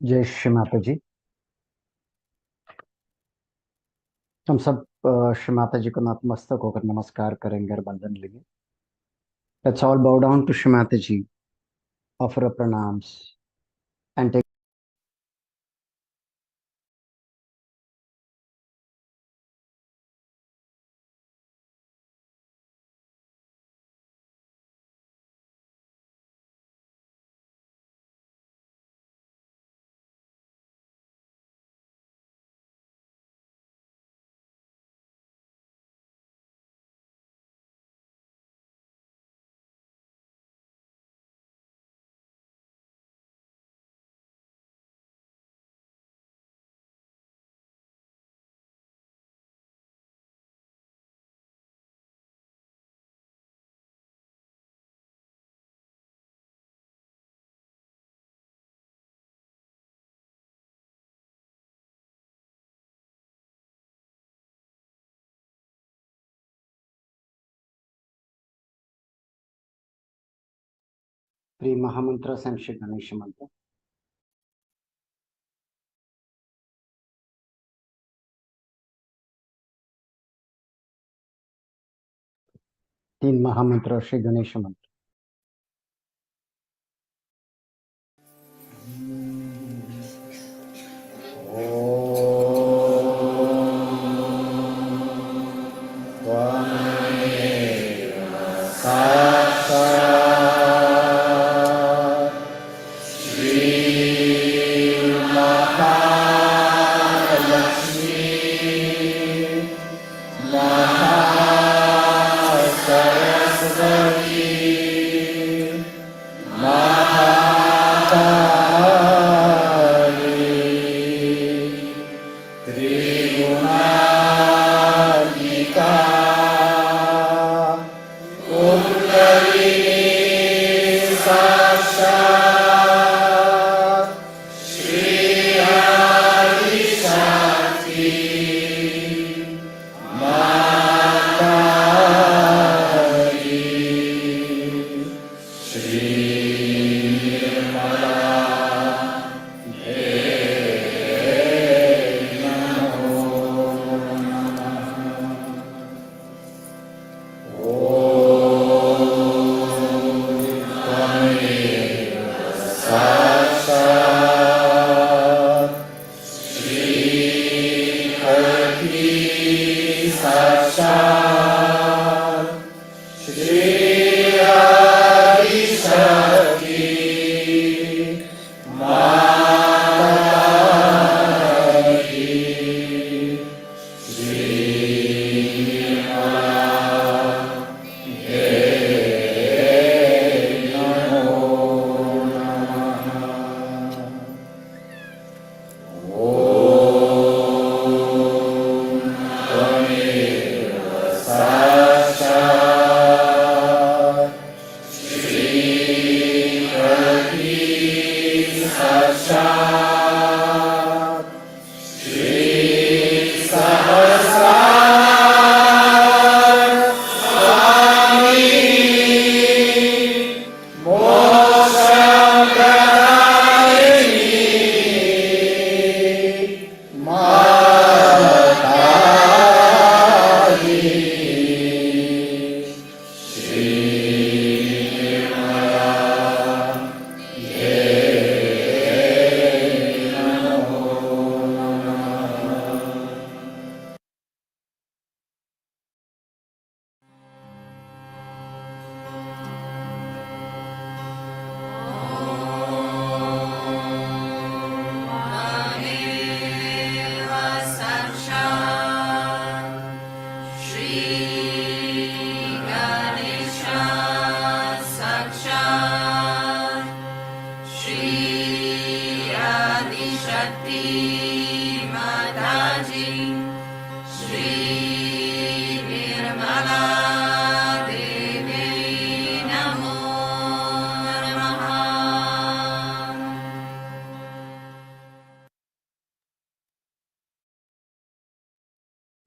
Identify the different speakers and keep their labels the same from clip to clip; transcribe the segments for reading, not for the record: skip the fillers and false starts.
Speaker 1: जय श्री माता जी। हम सब श्री माता जी को नतमस्तक होकर नमस्कार करेंगे और वंदन लेंगे। Let's all bow down to Shri Mata Ji, offer our pranams and take three Mahamantras and Shri Ganesha Mantra. तीन महामंत्र और श्री गणेश मंत्र।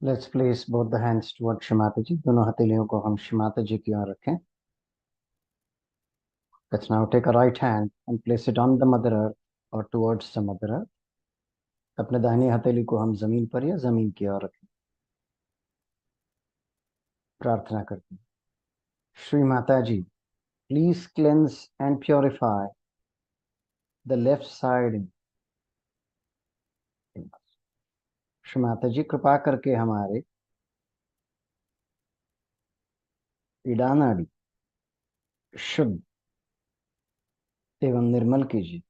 Speaker 1: Let's place both the hands towards Shri Mata Ji. दोनों हथेलियों को हम श्री माता जी की ओर रखें. Let's now take a right hand and place it on the Mother Earth और टुवर्ड्स द मदर अर्थ। अपने दाहिनी हथेली को हम जमीन पर या जमीन की ओर रखें। प्रार्थना करते हैं। Shri Mata ji, please cleanse and purify the left side. Shri Mata ji, कृपा करके हमारे इड़ा नाड़ी शुद्ध एवं निर्मल कीजिए।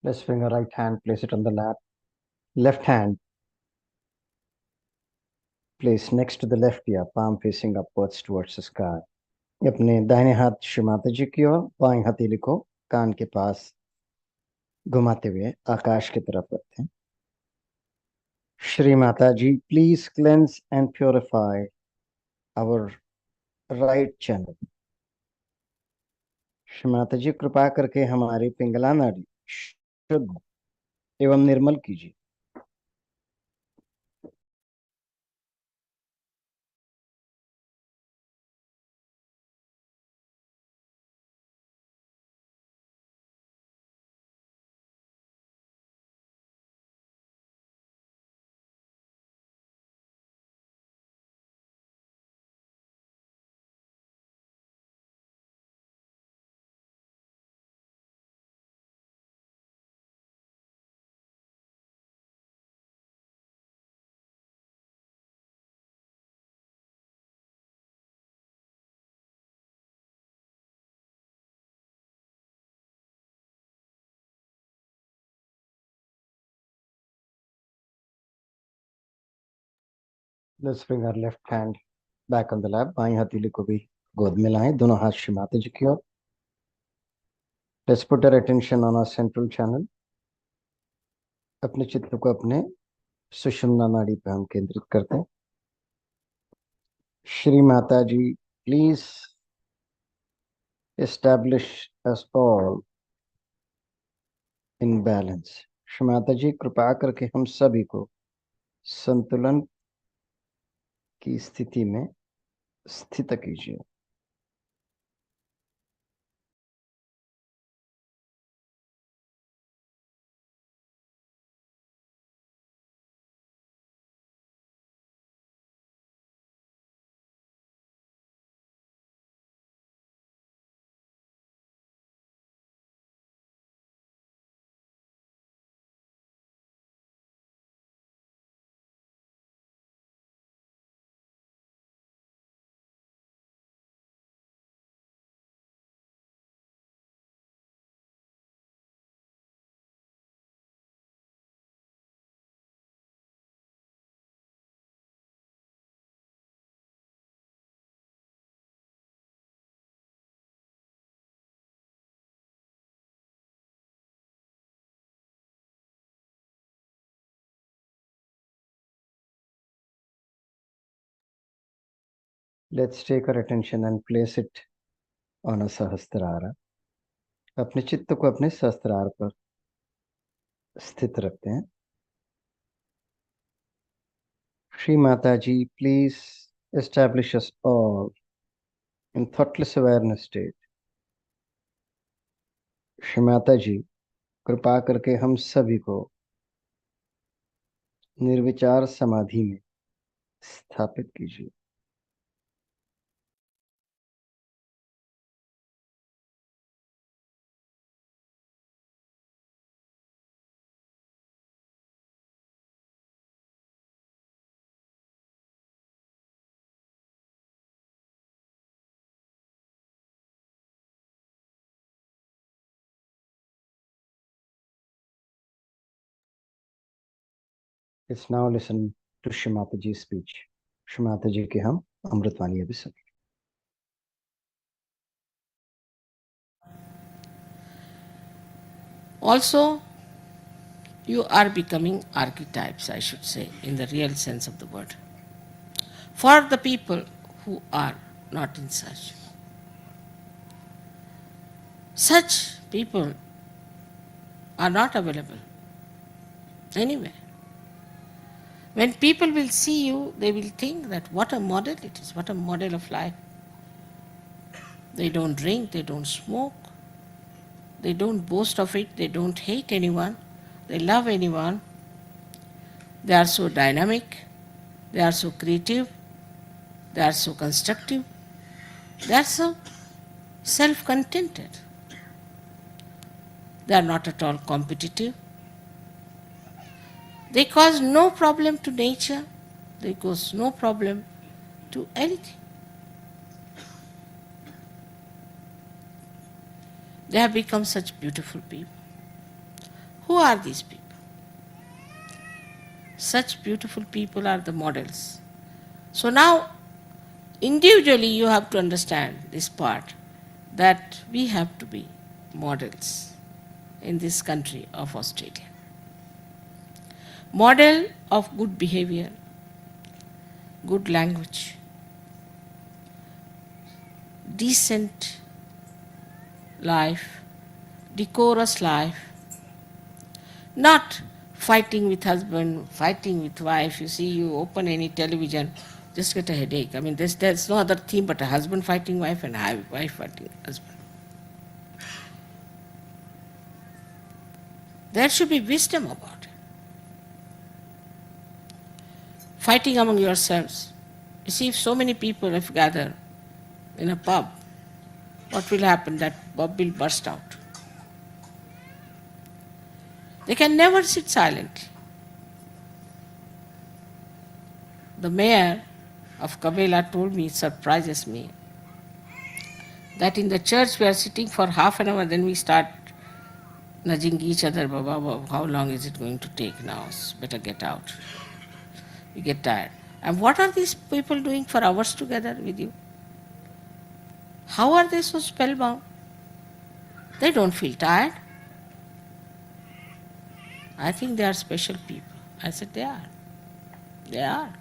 Speaker 1: Let's bring our right hand, place it on the lap. Left hand place next to the left ear, palm facing upwards towards the sky. अपने दाहिने हाथ श्री माता जी की ओर, बाएं हथेली को कान के पास घुमाते हुए आकाश की तरफ रखते हैं। Shri Mata ji, please cleanse and purify our right channel. Shri Mata ji, कृपा करके हमारी पिंगला नाड़ी शुद्ध एवं निर्मल कीजिए। Let's bring our left hand back on the lap. बाईं हथेली को भी गोद में लाएं, दोनों हाथ श्री माता जी की ओर। Let's put our attention on our central channel. अपने चित्त को अपने सुषुम्ना नाड़ी पे हम केंद्रित करते हैं। Shri Mata ji, please establish us all in balance. Shri Mata ji, कृपा करके हम सभी को संतुलन की स्थिति में स्थित कीजिए। Let's take our attention and place it on a सहस्त्रार। अपने चित्त को अपने सहस्त्रार पर स्थित रखते हैं। Shri Mata ji, please establish us all in thoughtless awareness state. Shri Mata ji, कृपा करके हम सभी को निर्विचार समाधि में स्थापित कीजिए। Let's now listen to Shrimataji's speech. Shrimataji की हम अमृतवाणी अभी सुनेंगे.
Speaker 2: Also, you are becoming archetypes, I should say, in the real sense of the word, for the people who are not in search. Such people are not available anywhere. When people will see you, they will think that what a model it is, what a model of life. They don't drink, they don't smoke, they don't boast of it, they don't hate anyone, they love anyone. They are so dynamic, they are so creative, they are so constructive, they are so self-contented. They are not at all competitive. They cause no problem to nature, they cause no problem to anything. They have become such beautiful people. Who are these people? Such beautiful people are the models. So now, individually you have to understand this part, that we have to be models in this country of Australia. Model of good behavior, good language, decent life, decorous life, not fighting with husband, fighting with wife. You see, you open any television, just get a headache. I mean, there's no other theme but a husband fighting wife and a wife fighting husband. There should be wisdom about it. Fighting among yourselves. You see, if so many people have gathered in a pub, what will happen? That pub will burst out. They can never sit silently. The mayor of Kabela told me, it surprises me, that in the church we are sitting for half an hour, then we start nudging each other, Baba, how long is it going to take now? Better get out. We get tired. And what are these people doing for hours together with you? How are they so spellbound? They don't feel tired. I think they are special people. I said, they are. They are.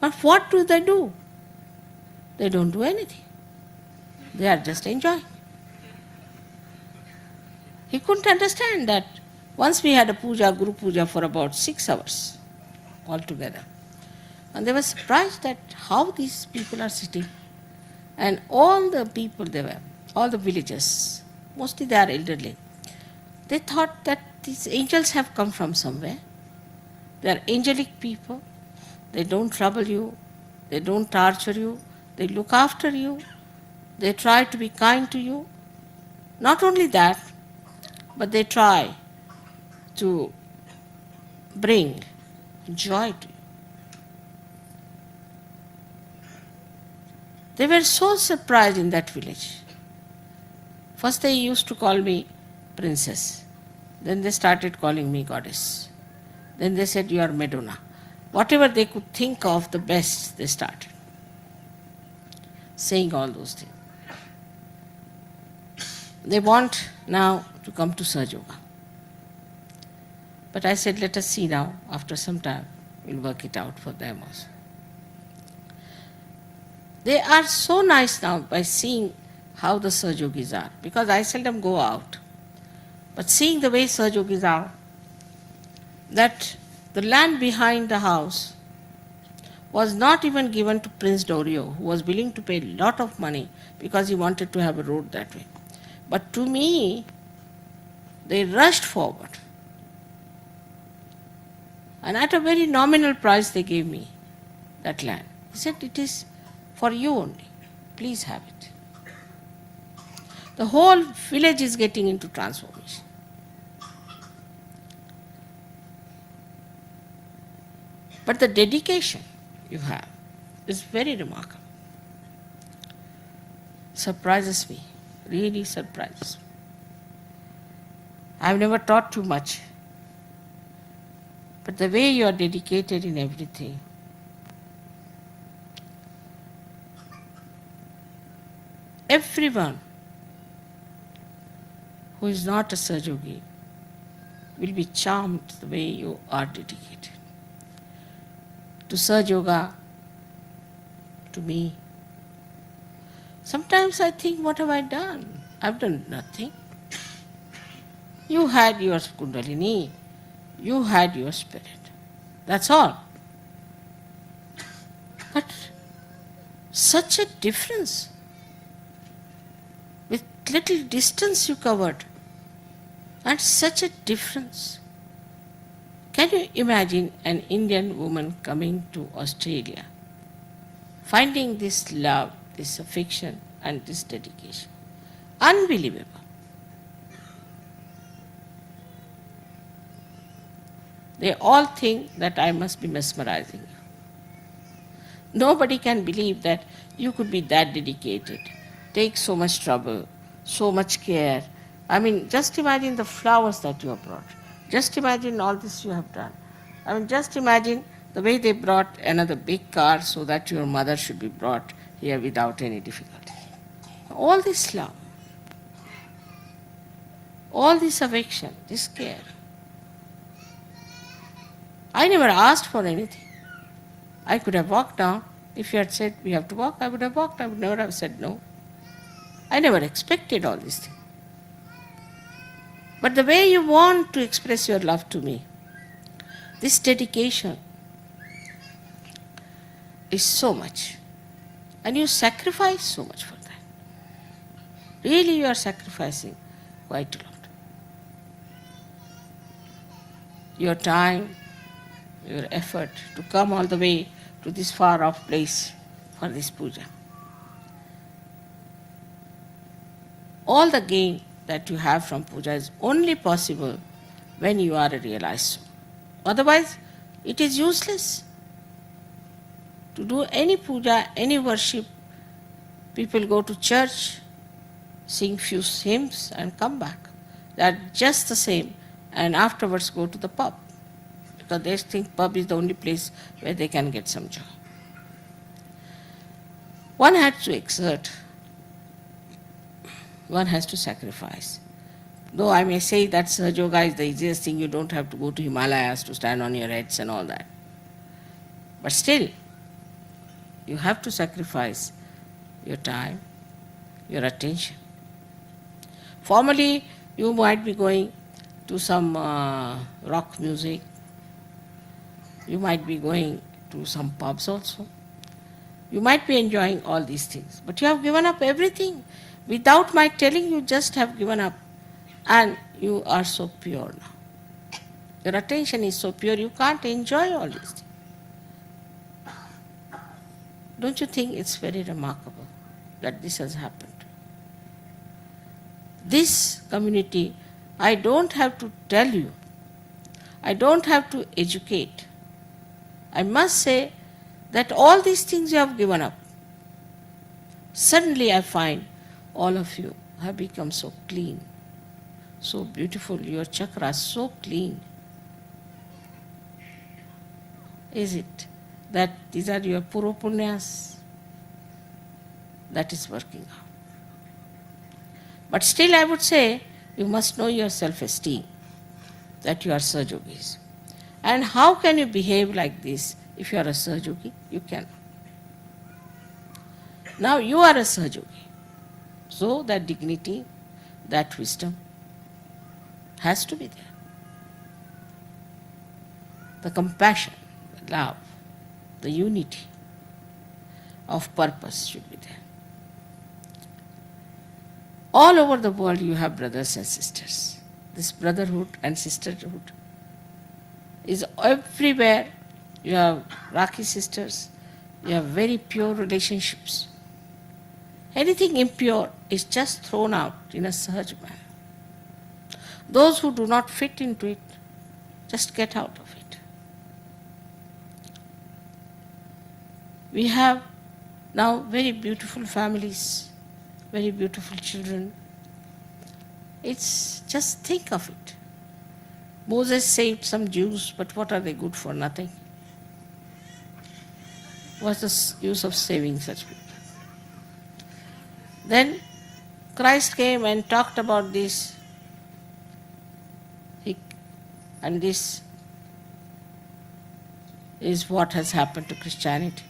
Speaker 2: But what do? They don't do anything. They are just enjoying. He couldn't understand that once we had a puja, Guru Puja, for about 6 hours altogether. And they were surprised at how these people are sitting. And all the people there were, all the villagers, mostly they are elderly, they thought that these angels have come from somewhere. They are angelic people. They don't trouble you. They don't torture you. They look after you. They try to be kind to you. Not only that, but they try to bring joy to you. They were so surprised in that village. First they used to call me princess. Then they started calling me goddess. Then they said, you are Madonna. Whatever they could think of the best, they started saying all those things. They want now to come to Sahaja Yoga. But I said, let us see now, after some time, we'll work it out for them also. They are so nice now by seeing how the Sahaja Yogis are, because I seldom go out. But seeing the way Sahaja Yogis are, that the land behind the house was not even given to Prince Dorio, who was willing to pay a lot of money because he wanted to have a road that way. But to me, they rushed forward. And at a very nominal price they gave me that land. He said, it is for you only. Please have it. The whole village is getting into transformation. But the dedication you have is very remarkable. Surprises me, really surprises me. I've never taught too much. But the way you are dedicated in everything, everyone who is not a Sahaja will be charmed the way you are dedicated to Sahaja Yoga, to me. Sometimes I think, what have I done? I've done nothing. You had your Kundalini, you had your spirit. That's all. But such a difference. With little distance you covered, and such a difference. Can you imagine an Indian woman coming to Australia, finding this love, this affection, and this dedication? Unbelievable. They all think that I must be mesmerizing you. Nobody can believe that you could be that dedicated, take so much trouble, so much care. I mean, just imagine the flowers that you have brought. Just imagine all this you have done. I mean, just imagine the way they brought another big car so that your mother should be brought here without any difficulty. All this love, all this affection, this care. I never asked for anything. I could have walked down. If you had said we have to walk, I would have walked. I would never have said no. I never expected all these things. But the way you want to express your love to me, this dedication is so much. And you sacrifice so much for that. Really, you are sacrificing quite a lot. Your time, your effort to come all the way to this far off place for this puja. All the gain that you have from puja is only possible when you are a realized soul. Otherwise, it is useless to do any puja, any worship. People go to church, sing few hymns and come back. They are just the same, and afterwards go to the pub, because they think pub is the only place where they can get some joy. One has to exert, one has to sacrifice. Though I may say that Sahaja Yoga is the easiest thing, you don't have to go to Himalayas to stand on your heads and all that. But still, you have to sacrifice your time, your attention. Formally, you might be going to some rock music, you might be going to some pubs also. You might be enjoying all these things, but you have given up everything. Without my telling, you just have given up, and you are so pure now. Your attention is so pure, you can't enjoy all these things. Don't you think it's very remarkable that this has happened? This community, I don't have to tell you, I don't have to educate. I must say that all these things you have given up. Suddenly I find all of you have become so clean, so beautiful, your chakras so clean. Is it that these are your puro punyas? That is working out. But still I would say you must know your self-esteem, that you are Sahajogis. And how can you behave like this if you are a Sahajogi? You cannot. Now you are a Sahajogi. So that dignity, that wisdom has to be there. The compassion, the love, the unity of purpose should be there. All over the world you have brothers and sisters. This brotherhood and sisterhood is everywhere. You have Rakhi sisters, you have very pure relationships. Anything impure is just thrown out in a Sahaj manner. Those who do not fit into it, just get out of it. We have now very beautiful families, very beautiful children. It's just think of it. Moses saved some Jews, but what are they good for? Nothing. What's the use of saving such people? Then Christ came and talked about this. And this is what has happened to Christianity.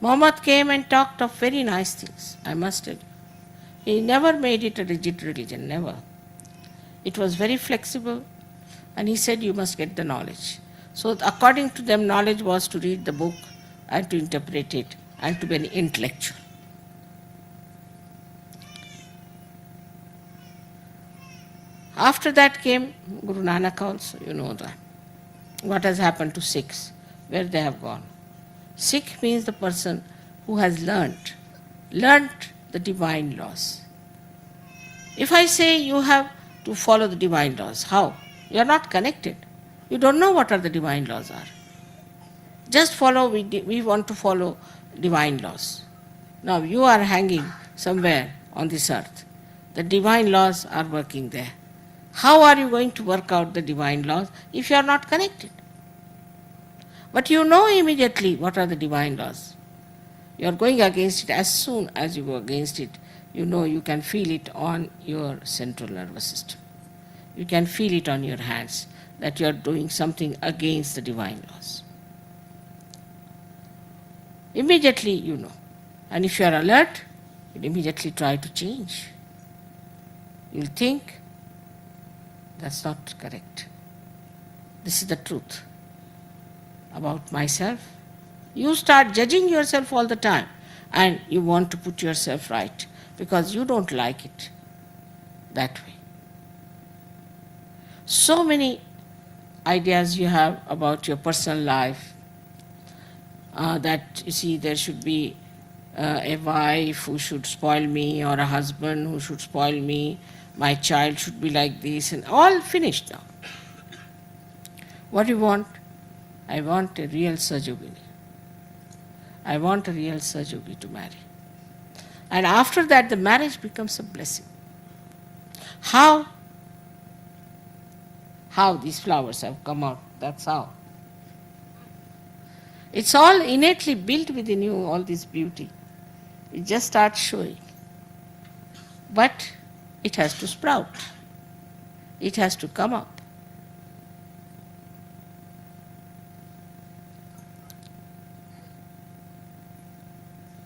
Speaker 2: Muhammad came and talked of very nice things, I must tell you. He never made it a rigid religion, never. It was very flexible, and he said you must get the knowledge. So according to them, knowledge was to read the book and to interpret it and to be an intellectual. After that came Guru Nanak also, you know that. What has happened to Sikhs, where they have gone. Sikh means the person who has learnt the divine laws. If I say you have to follow the divine laws, how? You are not connected. You don't know what are the divine laws are. Just follow, we want to follow divine laws. Now you are hanging somewhere on this earth. The divine laws are working there. How are you going to work out the divine laws if you are not connected? But you know immediately what are the divine laws. You are going against it. As soon as you go against it, you know you can feel it on your central nervous system. You can feel it on your hands that you are doing something against the divine laws. Immediately you know. And if you are alert, you'll immediately try to change. You'll think, that's not correct. This is the truth about myself. You start judging yourself all the time and you want to put yourself right because you don't like it that way. So many ideas you have about your personal life, that you see there should be a wife who should spoil me or a husband who should spoil me, my child should be like this, and all finished now. What do you want? I want a real Sajogini. I want a real Sajogi to marry. And after that the marriage becomes a blessing. How these flowers have come out, that's how. It's all innately built within you, all this beauty. It just starts showing. But it has to sprout. It has to come up.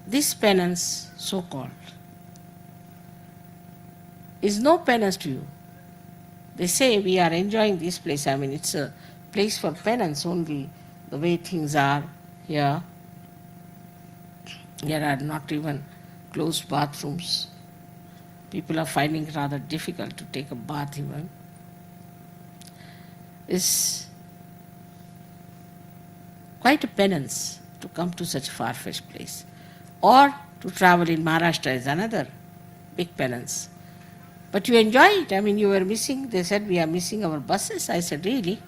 Speaker 2: This penance, so-called, is no penance to you. They say we are enjoying this place. I mean, it's a place for penance only, the way things are here. There are not even closed bathrooms. People are finding it rather difficult to take a bath even. It's quite a penance to come to such a far-fetched place. Or to travel in Maharashtra is another big penance. But you enjoy it. I mean, you were missing, they said we are missing our buses. I said, really?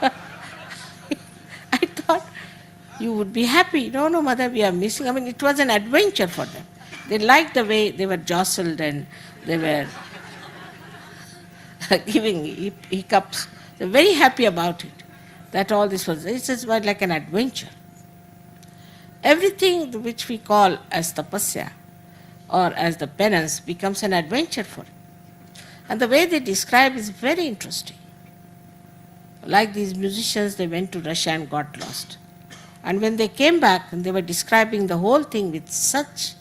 Speaker 2: I thought you would be happy. No, mother, we are missing. I mean, it was an adventure for them. They liked the way they were jostled and they were giving hiccups. They were very happy about it. That all this was, it's just like an adventure. Everything which we call as tapasya or as the penance becomes an adventure for him. And the way they describe is very interesting. Like these musicians, they went to Russia and got lost. And when they came back, and they were describing the whole thing with such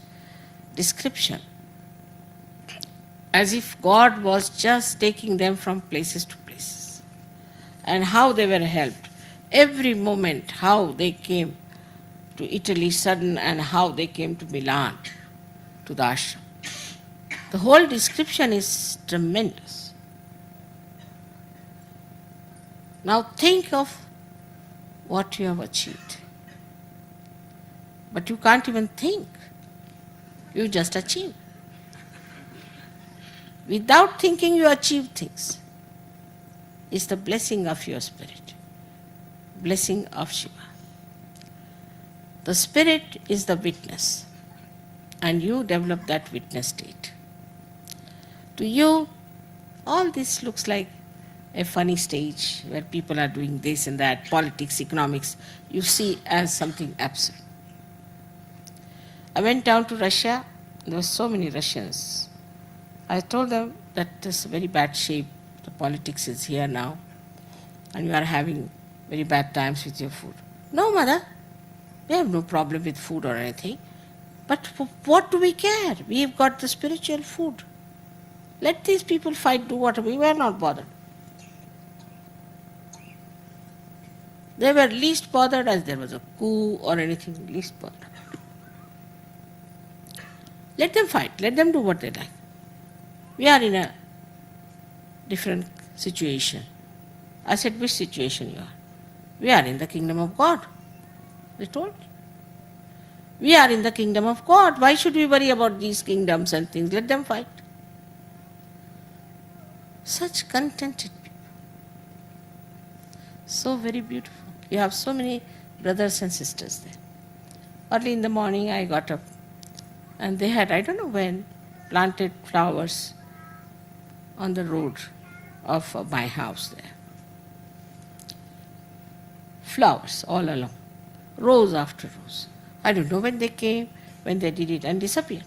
Speaker 2: description, as if God was just taking them from places to places. And how they were helped. Every moment, how they came to Italy sudden and how they came to Milan, to the ashram. The whole description is tremendous. Now think of what you have achieved. But you can't even think. You just achieve. Without thinking you achieve things. It's the blessing of your spirit. Blessing of Shiva. The spirit is the witness, and you develop that witness state. To you, all this looks like a funny stage where people are doing this and that, politics, economics, you see as something absurd. I went down to Russia, there were so many Russians. I told them that this is very bad shape, the politics is here now, and you are having very bad times with your food. No, mother, we have no problem with food or anything. But what do we care? We've got the spiritual food. Let these people fight, do whatever. We were not bothered. They were least bothered as there was a coup or anything, least bothered. Let them fight. Let them do what they like. We are in a different situation. I said, which situation you are? We are in the kingdom of God. They told me. We are in the kingdom of God. Why should we worry about these kingdoms and things? Let them fight. Such contented people. So very beautiful. You have so many brothers and sisters there. Early in the morning I got up and they had, I don't know when, planted flowers on the road of my house there. Flowers all along, rows after rows. I don't know when they came, when they did it and disappeared.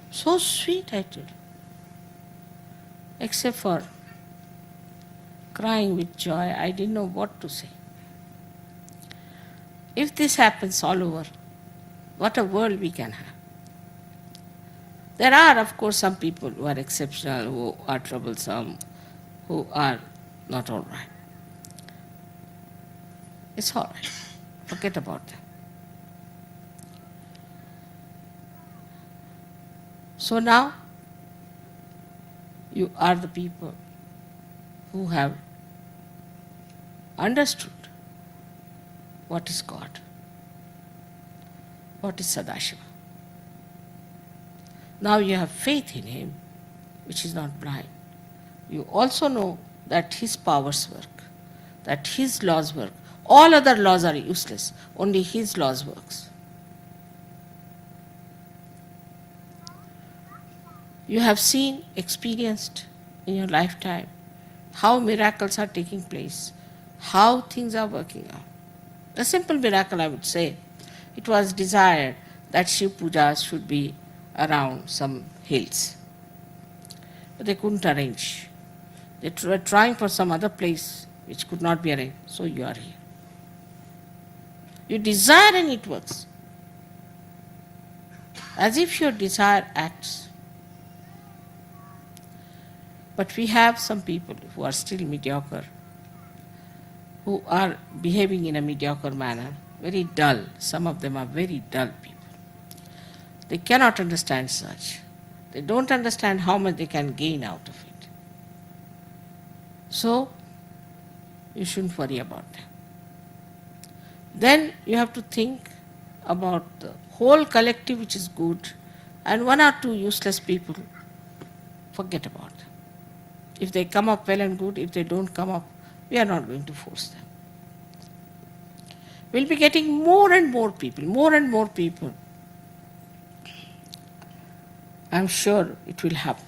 Speaker 2: So sweet, I tell you. Except for crying with joy, I didn't know what to say. If this happens all over, what a world we can have. There are, of course, some people who are exceptional, who are troublesome, who are not all right. It's all right. Forget about them. So now, you are the people who have understood what is God, what is Sadashiva. Now you have faith in Him, which is not blind. You also know that His powers work, that His laws work. All other laws are useless, only His laws works. You have seen, experienced in your lifetime how miracles are taking place, how things are working out. A simple miracle, I would say, it was desired that Shiv Pujas should be around some hills. But they couldn't arrange. They were trying for some other place which could not be arranged, so you are here. You desire and it works. As if your desire acts. But we have some people who are still mediocre, who are behaving in a mediocre manner, very dull. Some of them are very dull people. They cannot understand such. They don't understand how much they can gain out of it. So, you shouldn't worry about them. Then you have to think about the whole collective which is good, and one or two useless people, forget about them. If they come up well and good, if they don't come up, we are not going to force them. We'll be getting more and more people. I'm sure it will happen.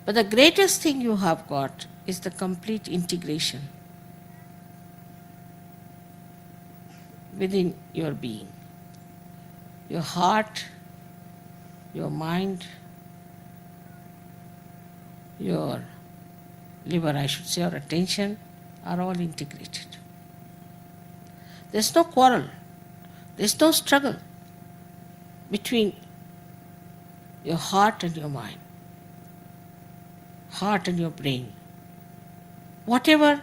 Speaker 2: But the greatest thing you have got is the complete integration within your being. Your heart, your mind, your liver, I should say, or attention, are all integrated. There's no quarrel, there's no struggle between your heart and your mind, heart and your brain. Whatever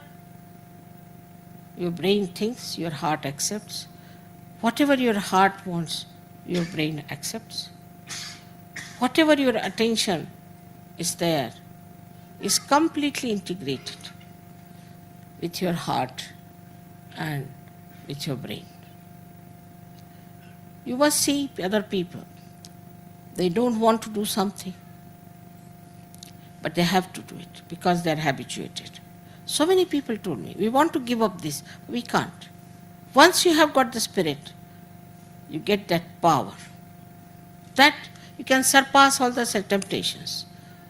Speaker 2: your brain thinks, your heart accepts. Whatever your heart wants, your brain accepts. Whatever your attention is there, is completely integrated with your heart and with your brain. You must see other people. They don't want to do something, but they have to do it because they are habituated. So many people told me, we want to give up this. We can't. Once you have got the spirit, you get that power. That you can surpass all the temptations.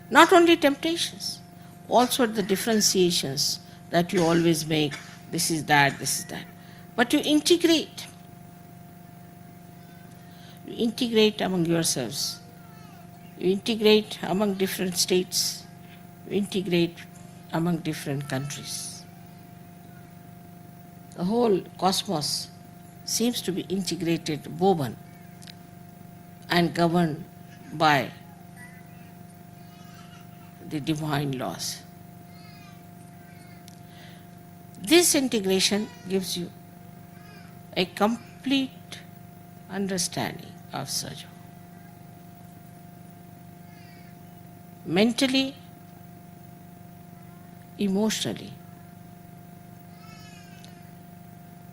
Speaker 2: Not only temptations, also the differentiations that you always make, this is that, this is that. But you integrate. You integrate among yourselves. You integrate among different states. You integrate among different countries. The whole cosmos seems to be integrated, woven, and governed by the divine laws. This integration gives you a complete understanding of Sahaja. Mentally, emotionally,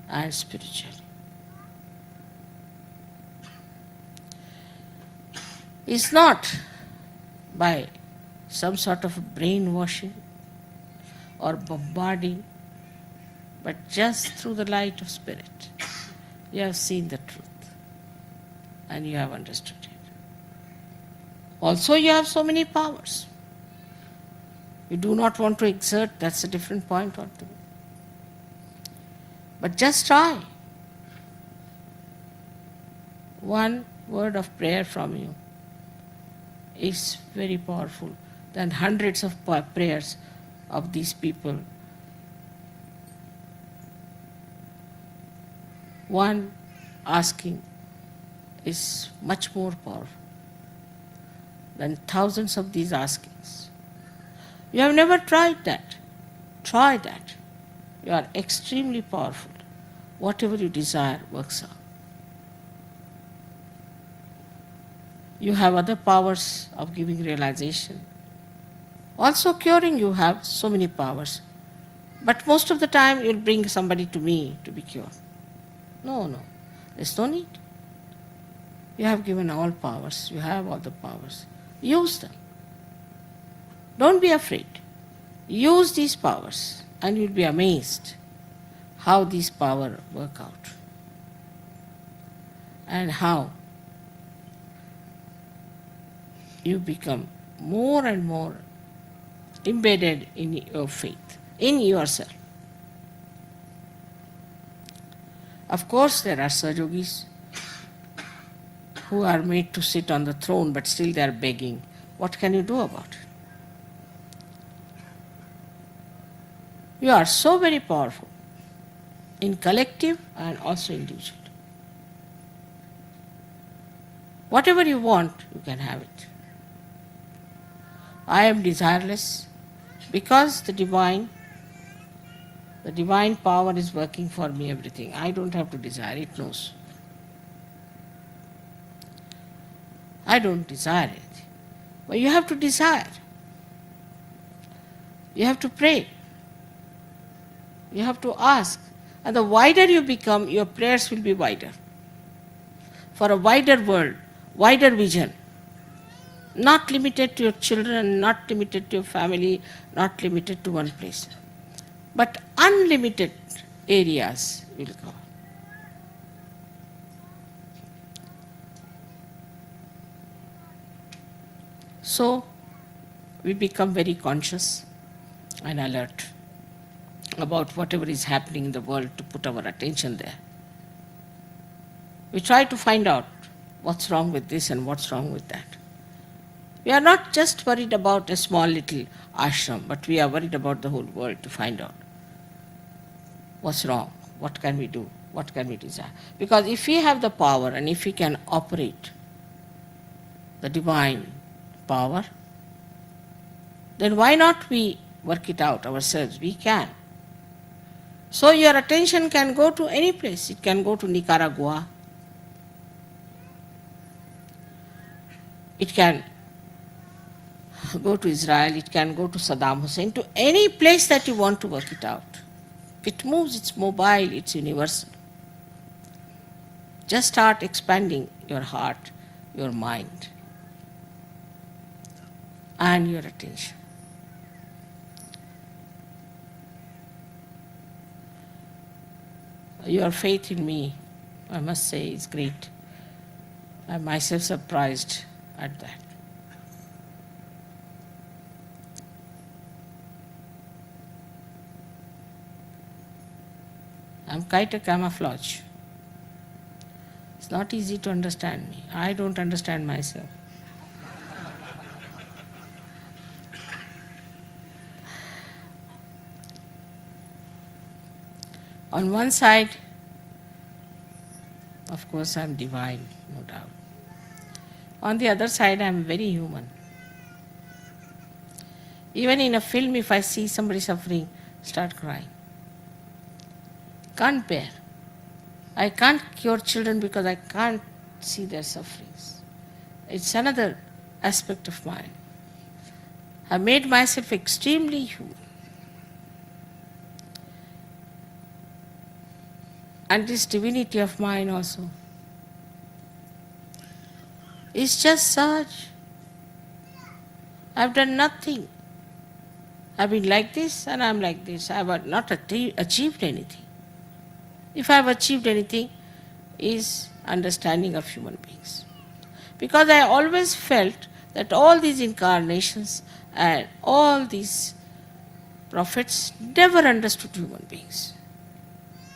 Speaker 2: and spiritually. It's not by some sort of brainwashing or bombarding, but just through the light of spirit. You have seen the truth and you have understood it. Also, you have so many powers. You do not want to exert, that's a different point altogether. But just try. One word of prayer from you is very powerful than hundreds of prayers of these people. One asking is much more powerful than thousands of these askings. You have never tried that. Try that. You are extremely powerful. Whatever you desire works out. You have other powers of giving realization. Also curing, you have so many powers. But most of the time you'll bring somebody to me to be cured. No, there's no need. You have given all powers. You have all the powers. Use them. Don't be afraid. Use these powers and you'll be amazed how these powers work out and how you become more and more embedded in your faith, in yourself. Of course, there are Sahajogis who are made to sit on the throne, but still they are begging. What can you do about it? You are so very powerful in collective and also individual. Whatever you want, you can have it. I am desireless because the divine power is working for me everything. I don't have to desire, it knows. I don't desire it. But you have to desire. You have to pray. You have to ask. And the wider you become, your prayers will be wider. For a wider world, wider vision. Not limited to your children, not limited to your family, not limited to one place. But unlimited areas will go. So, we become very conscious and alert about whatever is happening in the world to put our attention there. We try to find out what's wrong with this and what's wrong with that. We are not just worried about a small little ashram, but we are worried about the whole world to find out what's wrong, what can we do, what can we desire. Because if we have the power and if we can operate the divine power, then why not we work it out ourselves? We can. So your attention can go to any place. It can go to Nicaragua. It can go to Israel. It can go to Saddam Hussein, to any place that you want to work it out. It moves, it's mobile, it's universal. Just start expanding your heart, your mind, and your attention. Your faith in me, I must say, is great. I'm myself surprised at that. I'm quite a camouflage. It's not easy to understand me. I don't understand myself. On one side, of course, I'm divine, no doubt. On the other side, I'm very human. Even in a film, if I see somebody suffering, start crying. Can't bear. I can't cure children because I can't see their sufferings. It's another aspect of mine. I made myself extremely human. And this divinity of mine also is just such. I've done nothing. I've been like this and I'm like this. I have not achieved anything. If I have achieved anything, is understanding of human beings. Because I always felt that all these incarnations and all these prophets never understood human beings.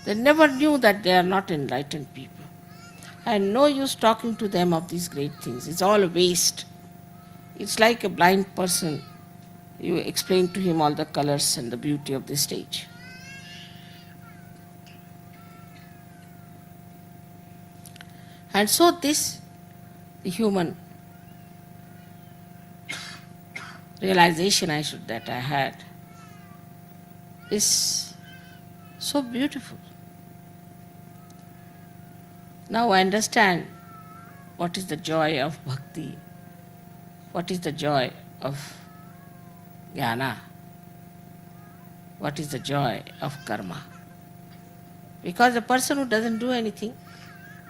Speaker 2: They never knew that they are not enlightened people. And no use talking to them of these great things. It's all a waste. It's like a blind person. You explain to him all the colors and the beauty of the stage. And so this human realization that I had is so beautiful. Now I understand what is the joy of bhakti, what is the joy of jnana, what is the joy of karma. Because a person who doesn't do anything,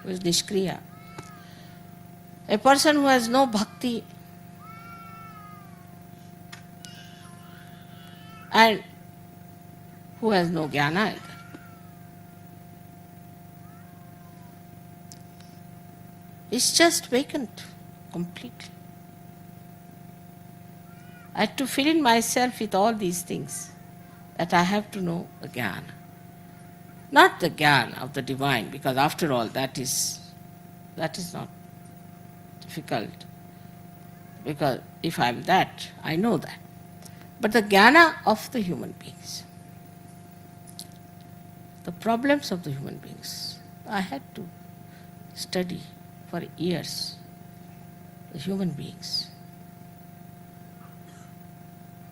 Speaker 2: who is nishkriya, a person who has no bhakti and who has no jnana either, is just vacant completely. I had to fill in myself with all these things, that I have to know the jnana. Not the jnana of the divine, because after all that is not difficult. Because if I am that, I know that. But the jnana of the human beings, the problems of the human beings, I had to study for years the human beings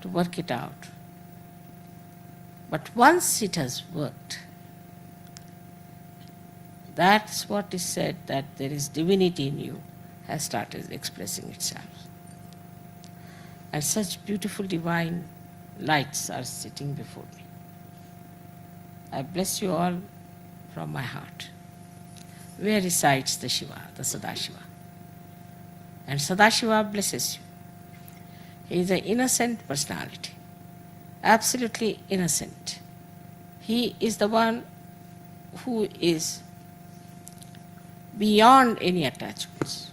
Speaker 2: to work it out. But once it has worked, that's what is said, that there is divinity in you, has started expressing itself. And such beautiful divine lights are sitting before me. I bless you all from my heart. Where resides the Shiva, the Sadashiva? And Sadashiva blesses you. He is an innocent personality, absolutely innocent. He is the one who is beyond any attachments.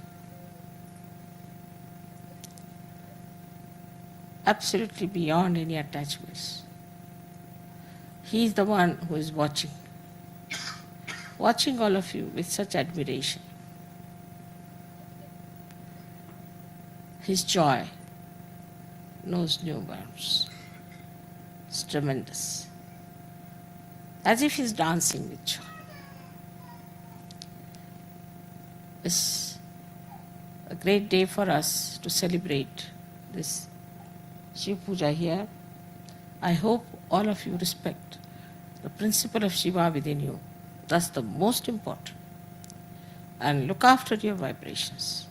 Speaker 2: Absolutely beyond any attachments. He is the one who is watching all of you with such admiration. His joy knows no bounds. It's tremendous. As if he's dancing with joy. It's a great day for us to celebrate this Shiva Puja here. I hope all of you respect the principle of Shiva within you. That's the most important. And look after your vibrations,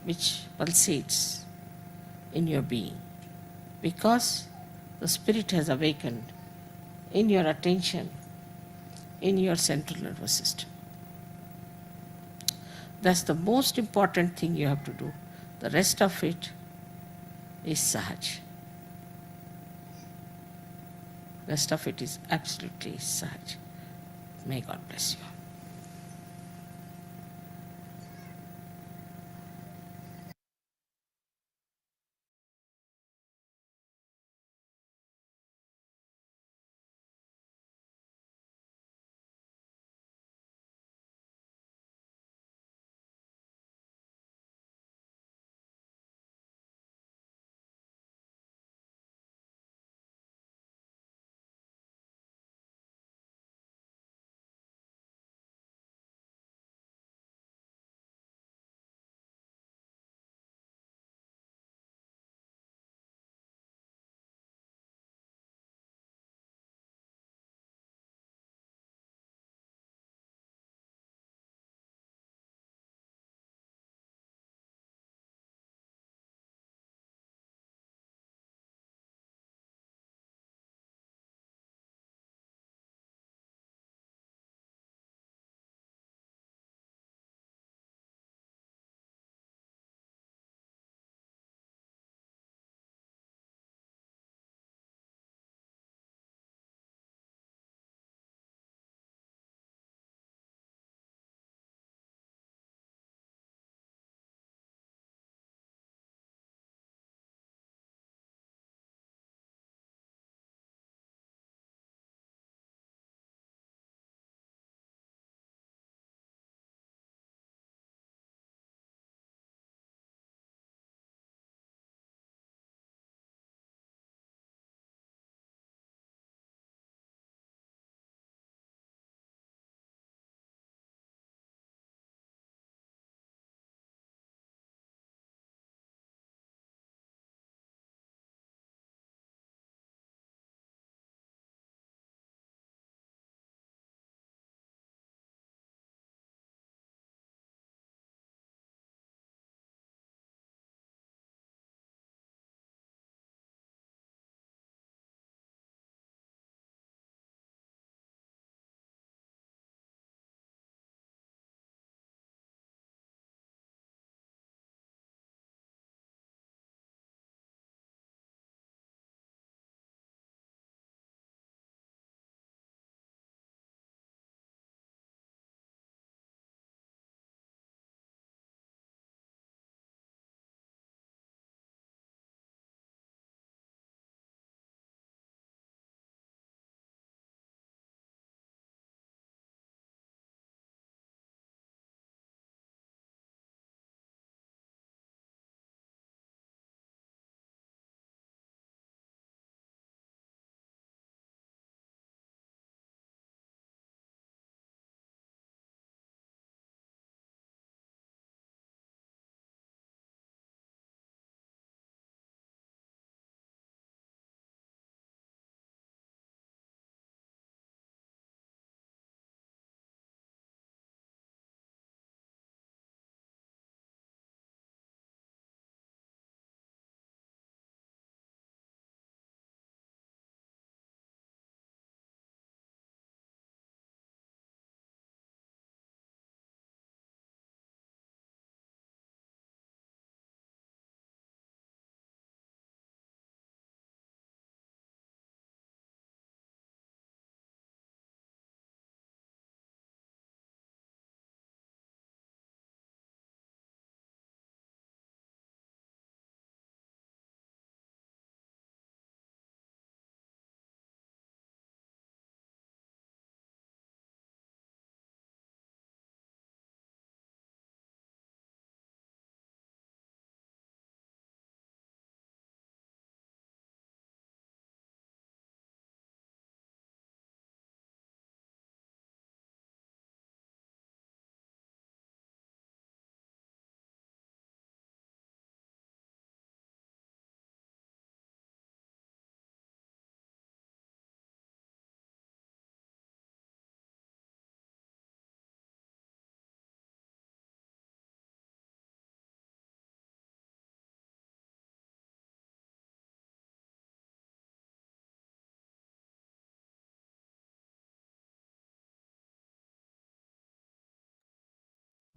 Speaker 2: which pulsates in your being, because the spirit has awakened in your attention, in your central nervous system. That's the most important thing you have to do. The rest of it is Sahaja. Rest of it is absolutely Sahaja. May God bless you.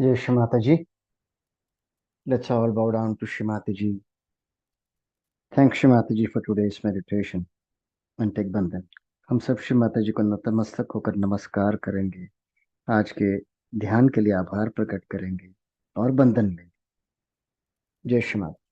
Speaker 1: जय श्री माता जी. Let's all bow down to Shri Mata ji. Thank Shri Mata ji for today's meditation and take बंधन. हम सब श्री माता जी को नतमस्तक होकर नमस्कार करेंगे. आज के ध्यान के लिए आभार प्रकट करेंगे और बंधन लेंगे. जय श्री माता.